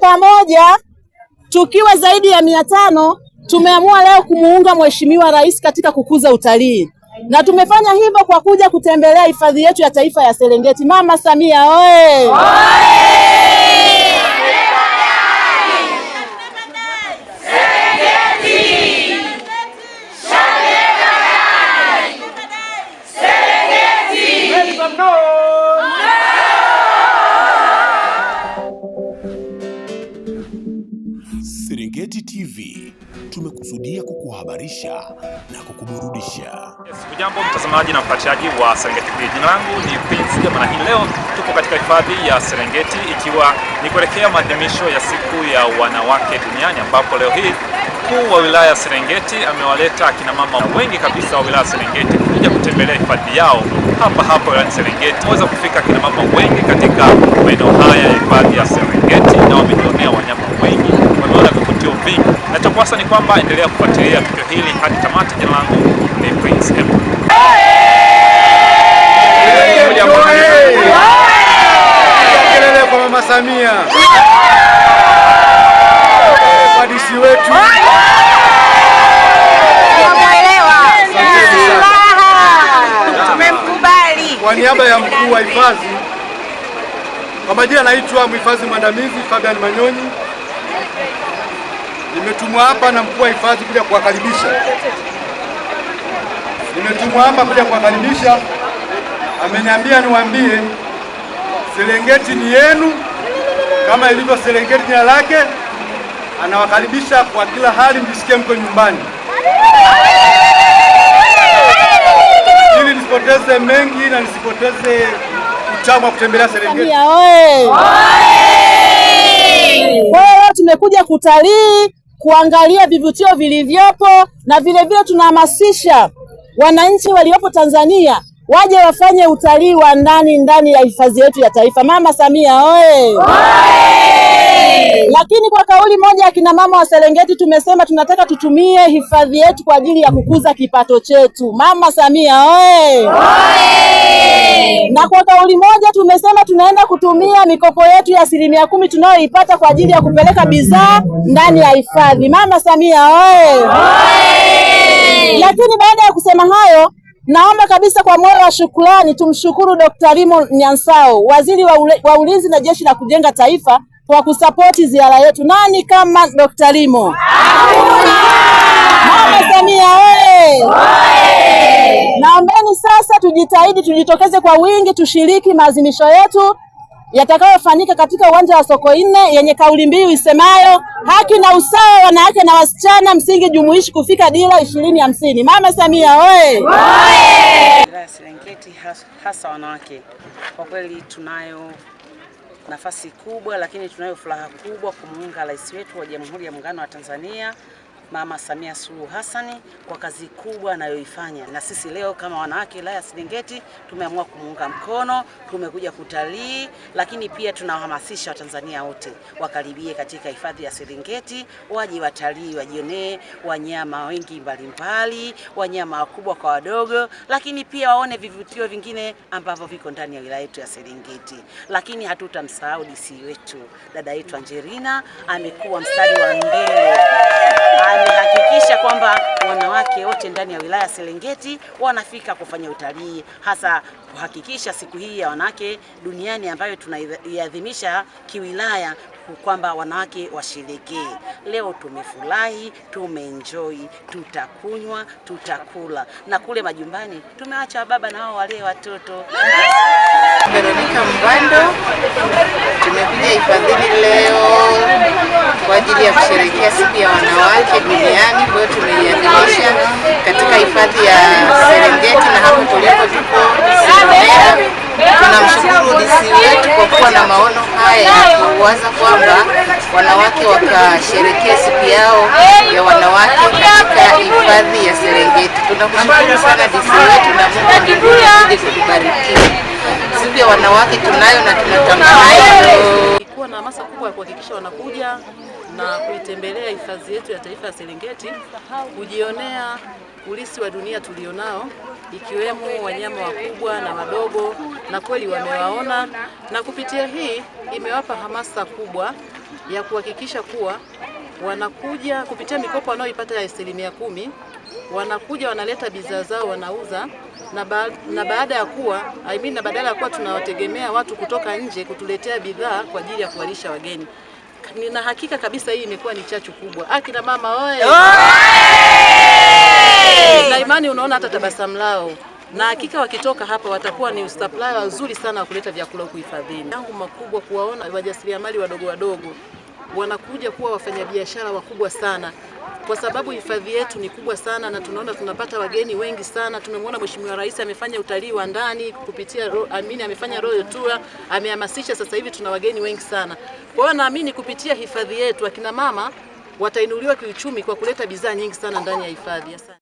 pamoja tukiwa zaidi ya 500 tumeamua leo kumuunga Mheshimiwa Rais katika kukuza utalii. Na tumefanya hivyo kwa kuja kutembelea hifadhi yetu ya taifa ya Serengeti. Mama Samia oye! Serengeti TV tumekusudia kukuhabarisha na kukuburudisha. Hujambo mtazamaji na mfuatiliaji wa Serengeti TV. Jina langu ni Prince Jamana. Hii leo tupo katika hifadhi ya Serengeti ikiwa ni kuelekea maadhimisho ya siku ya wanawake duniani, ambapo leo hii mkuu wa wilaya ya Serengeti amewaleta akina mama wengi kabisa wa wilaya ya Serengeti kuja kutembelea hifadhi yao hapa wilayani Serengeti. Waweza kufika akina mama wengi katika maeneo haya ya hifadhi ya Serengeti na wamejionea wanyama wengi, wameona vivutio vingi. Na cha kwanza ni kwamba endelea kufuatilia tukio hili hadi tamati. Jina langu ni Prince M. Kelele kwa Mama Samia. Wadisi wetu. Tumemkubali. Kwa niaba ya mkuu wa hifadhi, kwa majina naitwa mhifadhi mwandamizi Fabian Manyonyi. Nimetumwa hapa na mkuu wa hifadhi kuja kuwakaribisha. Ameniambia niwaambie Serengeti ni yenu kama ilivyo Serengeti jina lake. Anawakaribisha kwa kila hali, mjisikie mko nyumbani. Ili nisipoteze mengi na nisipoteze utamu wa kutembelea Serengeti. Kwa hiyo tumekuja kutalii, kuangalia vivutio vilivyopo, na vile vile tunahamasisha wananchi waliopo Tanzania waje wafanye utalii wa ndani ya hifadhi yetu ya taifa. Mama Samia oye! Lakini kwa kauli moja akina mama wa Serengeti tumesema tunataka tutumie hifadhi yetu kwa ajili ya kukuza kipato chetu. Mama Samia oye! Na kwa kauli moja tumesema tunaenda kutumia mikopo yetu ya 10% tunayoipata kwa ajili ya kupeleka bidhaa ndani ya hifadhi. Mama Samia oye! Lakini baada ya kusema hayo, naomba kabisa kwa moyo wa shukrani tumshukuru Dr. Limo Nyansao, Waziri wa Ulinzi na Jeshi la Kujenga Taifa, kwa kusapoti ziara yetu. Nani kama Dr. Limo? Mama Samia oye! Naombeni sasa tujitahidi, tujitokeze kwa wingi, tushiriki maadhimisho yetu yatakayofanyika katika uwanja wa Sokoine yenye kauli mbiu isemayo haki na usawa, wanawake na wasichana, msingi jumuishi kufika dira 2050. Mama Samia oye! Serengeti hasa wanawake, kwa kweli tunayo nafasi kubwa, lakini tunayo furaha kubwa kumuunga rais wetu wa Jamhuri ya Muungano wa Tanzania Mama Samia Suluhu Hassan kwa kazi kubwa anayoifanya. Na sisi leo kama wanawake wilaya ya Serengeti tumeamua kumuunga mkono, tumekuja kutalii, lakini pia tunawahamasisha Watanzania wote wakaribie katika hifadhi ya Serengeti, waje watalii, wajionee wanyama wengi mbalimbali, wanyama wakubwa kwa wadogo, lakini pia waone vivutio vingine ambavyo viko ndani ya wilaya yetu ya Serengeti. Lakini hatutamsahau DC wetu, dada yetu Angelina, amekuwa mstari wa mbele. Amehakikisha kwamba wanawake wote ndani ya wilaya Serengeti wanafika kufanya utalii, hasa kuhakikisha siku hii ya wanawake duniani ambayo tunaiadhimisha kiwilaya, kwamba wanawake washerekee. Leo tumefurahi, tumeenjoy, tutakunywa, tutakula, na kule majumbani tumeacha baba na wao wale watoto. Veronica Mbando, tumekuja hifadhini leo kwa ajili ya kusherehekea siku ya wanawake duniani ambayo tumeiadhimisha katika hifadhi ya Serengeti, na hapo tulipo tupo Serengeti. Tunamshukuru DC wetu kwa kuwa na maono haya ya kuwaza kwamba wanawake wakasherehekea siku yao ya wanawake katika hifadhi ya Serengeti. Tunakushukuru sana DC wetu, na Mungu azidi kutubariki. Siku ya wanawake tunayo na tunatamani kuwa na hamasa kubwa ya kuhakikisha wanakuja na kuitembelea hifadhi yetu ya taifa ya Serengeti, kujionea ulisi wa dunia tulionao, ikiwemo wanyama wakubwa na wadogo, na kweli wamewaona, na kupitia hii imewapa hamasa kubwa ya kuhakikisha kuwa wanakuja kupitia mikopo wanaoipata ya 10%, wanakuja wanaleta bidhaa zao wanauza, na baada ya kuwa na badala ya kuwa tunawategemea watu kutoka nje kutuletea bidhaa kwa ajili ya kuwalisha wageni. Nina hakika kabisa hii imekuwa ni chachu kubwa. Akina mama oye! Na imani unaona hata tabasamu lao. Na hakika wakitoka hapa watakuwa ni supplier wazuri sana wa kuleta vyakula huku hifadhini. Yangu makubwa kuwaona wajasiriamali wadogo wadogo wanakuja kuwa wafanyabiashara wakubwa sana, kwa sababu hifadhi yetu ni kubwa sana na tunaona tunapata wageni wengi sana. Tumemwona Mheshimiwa Rais amefanya utalii wa ndani kupitia amefanya Royal Tour, amehamasisha, sasa hivi tuna wageni wengi sana. Kwa hiyo naamini kupitia hifadhi yetu akina mama watainuliwa kiuchumi kwa kuleta bidhaa nyingi sana ndani ya hifadhi. Asante.